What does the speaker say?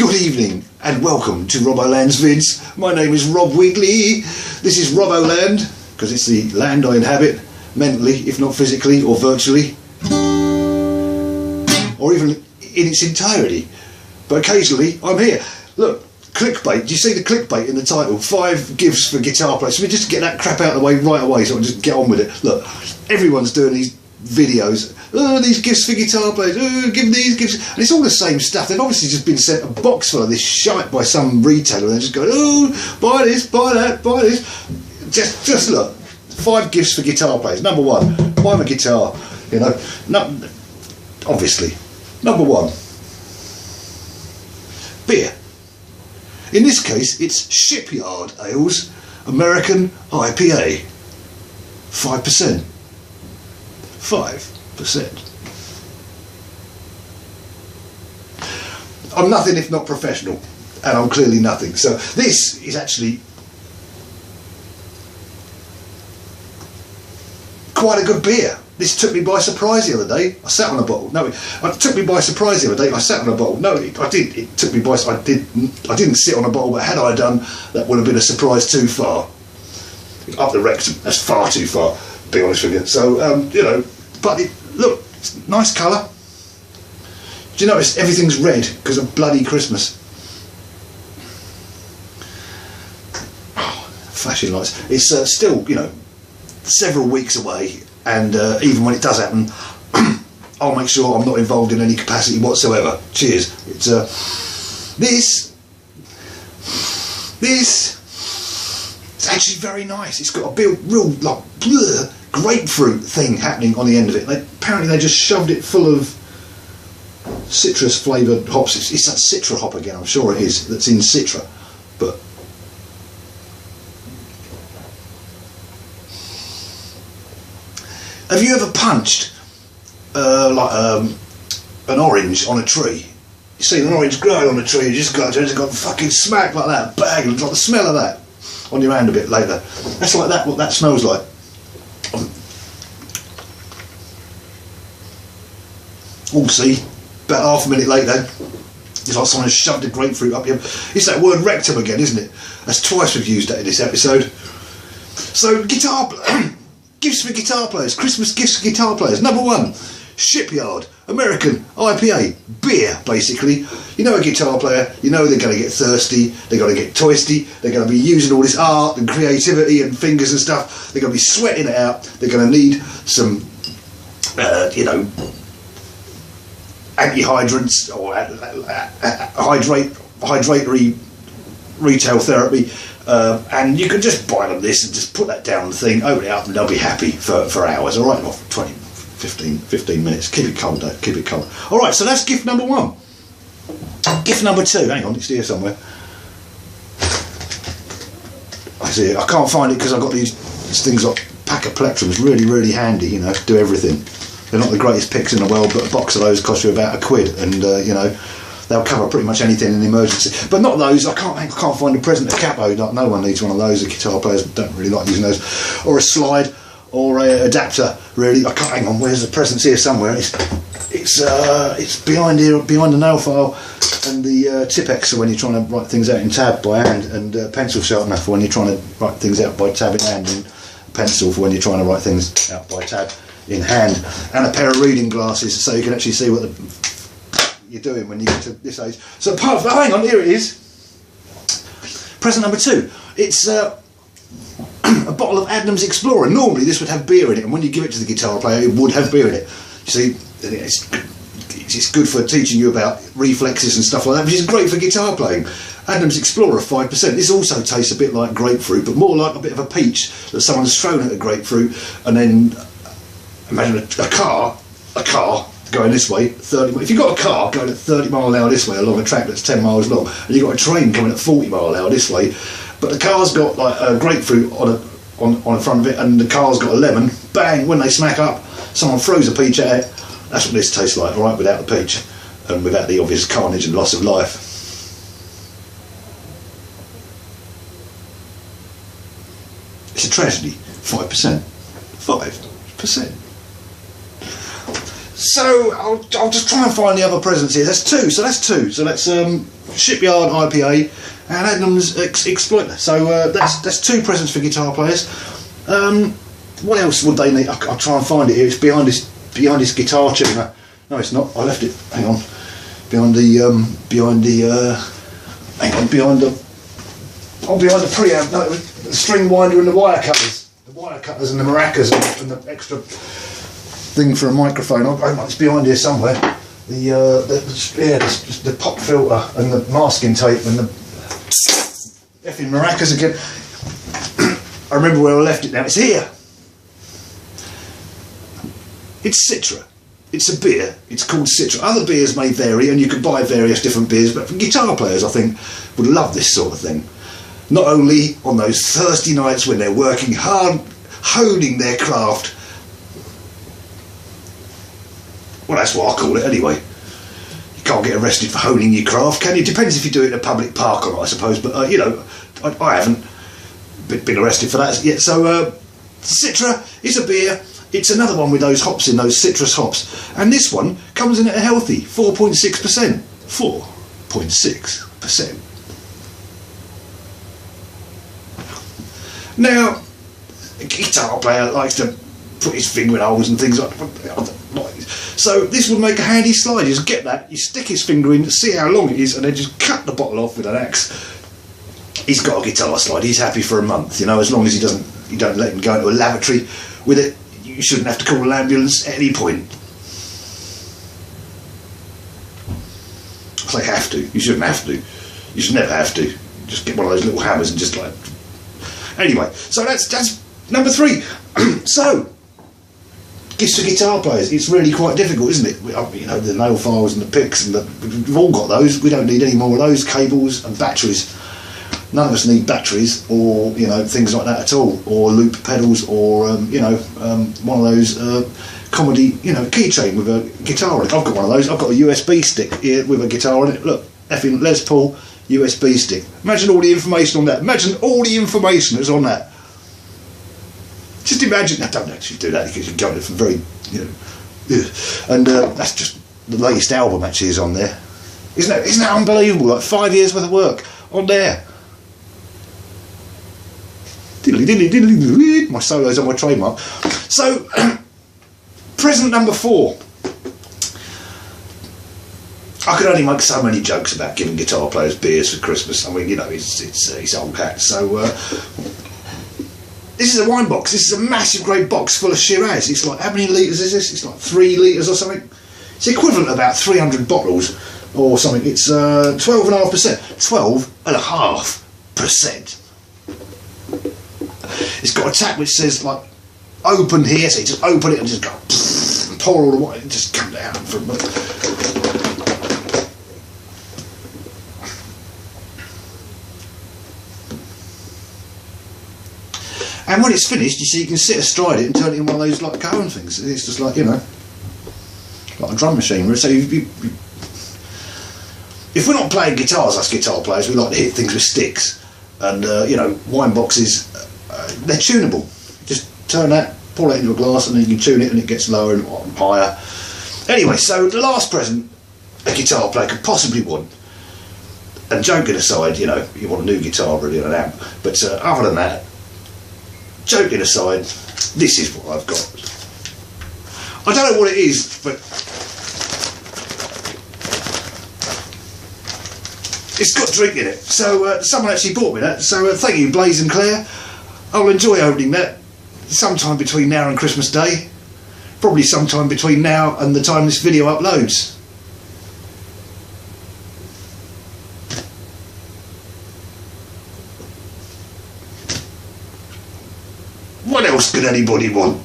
Good evening and welcome to Robbo Land's vids. My name is Rob Wigley. This is Robbo Land because it's the land I inhabit mentally, if not physically or virtually, or even in its entirety. But occasionally I'm here. Look, clickbait. Do you see the clickbait in the title? 5 gifts for guitar players. So we just get that crap out of the way right away so I can just get on with it. Look, everyone's doing these videos. Oh, these gifts for guitar players. Oh, give them these gifts. And it's all the same stuff. They've obviously just been sent a box full of this shite by some retailer and they're just going, oh, buy this, buy that, buy this. Just look. 5 gifts for guitar players. Number 1, buy them a guitar. You know, obviously. Number 1, beer. In this case, it's Shipyard Ales American IPA. 5%. 5%. I'm nothing if not professional, and I'm clearly nothing. So this is actually quite a good beer. This took me by surprise the other day. I sat on a bottle. No, it took me by surprise the other day. I sat on a bottle. No, I did. It took me by. I didn't sit on a bottle, but had I done, that would have been a surprise too far. Up the rectum. That's far too far. To be honest with you. So you know, but look, it's nice colour. Do you notice everything's red because of bloody Christmas? Oh, flashing lights. It's still, you know, several weeks away. And even when it does happen, I'll make sure I'm not involved in any capacity whatsoever. Cheers. It's it's actually very nice. It's got a real like grapefruit thing happening on the end of it. Apparently they just shoved it full of citrus flavoured hops. It's that Citra hop again. I'm sure it is. That's in Citra, but. Have you ever punched an orange on a tree? You see an orange growing on a tree, you just got fucking smack like that, bang, like the smell of that on your hand a bit later. That's like that, what that smells like. Oh, see, about half a minute later, it's like someone has shoved a grapefruit up your... It's that word rectum again, isn't it? That's twice we've used that in this episode. So, guitar... Gifts for guitar players, Christmas gifts for guitar players. Number 1, Shipyard American IPA, beer basically. You know a guitar player, you know they're going to get thirsty, they're going to get toisty, they're going to be using all this art and creativity and fingers and stuff, they're going to be sweating it out, they're going to need some, you know, anti-hydrants or hydratory retail therapy. And you can just buy them this and just put that down the thing, open it up, and they'll be happy for hours. All right, well, 15 minutes. Keep it cold, though. Keep it cold. All right, so that's gift number 1. Gift number 2. Hang on, it's here somewhere. I see it. I can't find it because I've got these things like pack of Plectrums, really handy. You know, do everything. They're not the greatest picks in the world, but a box of those costs you about £1, and you know. They'll cover pretty much anything in an emergency, but not those. I can't find a present of capo. No one needs one of those. The guitar players don't really like using those, or a slide, or a adapter. Really, I can't. Hang on, where's the presents here somewhere? It's behind here, behind the nail file, and the Tipex for when you're trying to write things out in tab by hand, and pencil sharpener for when you're trying to write things out by tab in hand, and pencil for when you're trying to write things out by tab in hand, and a pair of reading glasses so you can actually see what the you're doing when you get to this age. So apart from, hang on, here it is. Present number 2. It's a bottle of Adnams Explorer. Normally this would have beer in it, and when you give it to the guitar player, it would have beer in it. You see, it's good for teaching you about reflexes and stuff like that, which is great for guitar playing. Adnams Explorer, 5%. This also tastes a bit like grapefruit, but more like a bit of a peach that someone's thrown at a grapefruit, and then imagine a car going this way, 30. If you've got a car going at 30 mile an hour this way along a track that's 10 miles long, and you've got a train coming at 40 mile an hour this way, but the car's got like a grapefruit on the front of it, and the car's got a lemon. Bang! When they smack up, someone throws a peach at it. That's what this tastes like, all right, without the peach and without the obvious carnage and loss of life. It's a tragedy. 5%. 5%. So I'll just try and find the other presents here. That's 2. So that's 2. So that's Shipyard IPA and Adnams Exploiter. So that's 2 presents for guitar players. What else would they need? I'll try and find it here. It's behind this guitar tuner. No, it's not. I left it. Hang on. Behind the preamp. No, the string winder and the wire cutters. The wire cutters and the maracas and the extra thing for a microphone. It's behind here somewhere. The pop filter and the masking tape and the effing maracas again. I remember where I left it now. It's here. It's Citra. It's a beer. It's called Citra. Other beers may vary, and you can buy various different beers, but for guitar players, I think, would love this sort of thing. Not only on those thirsty nights when they're working hard, honing their craft. Well, that's what I call it anyway. You can't get arrested for honing your craft, can you? Depends if you do it in a public park or not, I suppose. But, you know, I haven't been arrested for that yet. So, Citra is a beer. It's another one with those hops in, those citrus hops. And this one comes in at a healthy 4.6%. 4.6%. Now, a guitar player likes to put his finger in holes and things like that. So this would make a handy slide. You just get that, you stick his finger in, see how long it is, and then just cut the bottle off with an axe. He's got a guitar slide. He's happy for a month, you know, as long as you don't let him go into a lavatory with it. You shouldn't have to call an ambulance at any point. I say have to. You shouldn't have to. You should never have to. Just get one of those little hammers and just like... Anyway, so that's number 3. So, gifts for guitar players. It's really quite difficult, isn't it? You know, the nail files and the picks, and we've all got those. We don't need any more of those. Cables and batteries. None of us need batteries or, you know, things like that at all, or loop pedals, or you know, one of those comedy, you know, keychain with a guitar on it. I've got one of those. I've got a USB stick here with a guitar on it. Look, effing Les Paul USB stick. Imagine all the information on that. Imagine all the information that's on that. Just imagine. I don't actually do that because you go it for very, you know, and that's just the latest album actually is on there. Isn't that unbelievable? Like 5 years worth of work on there. Diddly diddly diddly diddly. My solo's on my trademark. So, present number 4. I could only make so many jokes about giving guitar players beers for Christmas. I mean, you know, it's old hat. So, this is a wine box. This is a massive, great box full of Shiraz. It's like, how many litres is this? It's like 3 litres or something. It's equivalent to about 300 bottles or something. It's 12.5%. 12.5%. It's got a tap which says like open here, so you just open it and just go and pour all the wine and just come down for a minute. And when it's finished, you see, you can sit astride it and turn it in one of those like cone things. It's just like, you know, like a drum machine. So if we're not playing guitars, us guitar players, we like to hit things with sticks. And you know, wine boxes, they're tunable. Just turn that, pour that into a glass, and then you can tune it, and it gets lower and higher. Anyway, so the last present a guitar player could possibly want, and joking aside, you know, you want a new guitar really and an amp, but other than that, joking aside, this is what I've got. I don't know what it is, but it's got drink in it. So someone actually bought me that. So thank you, Blaze and Claire. I'll enjoy opening that sometime between now and Christmas Day. Probably sometime between now and the time this video uploads. What else could anybody want?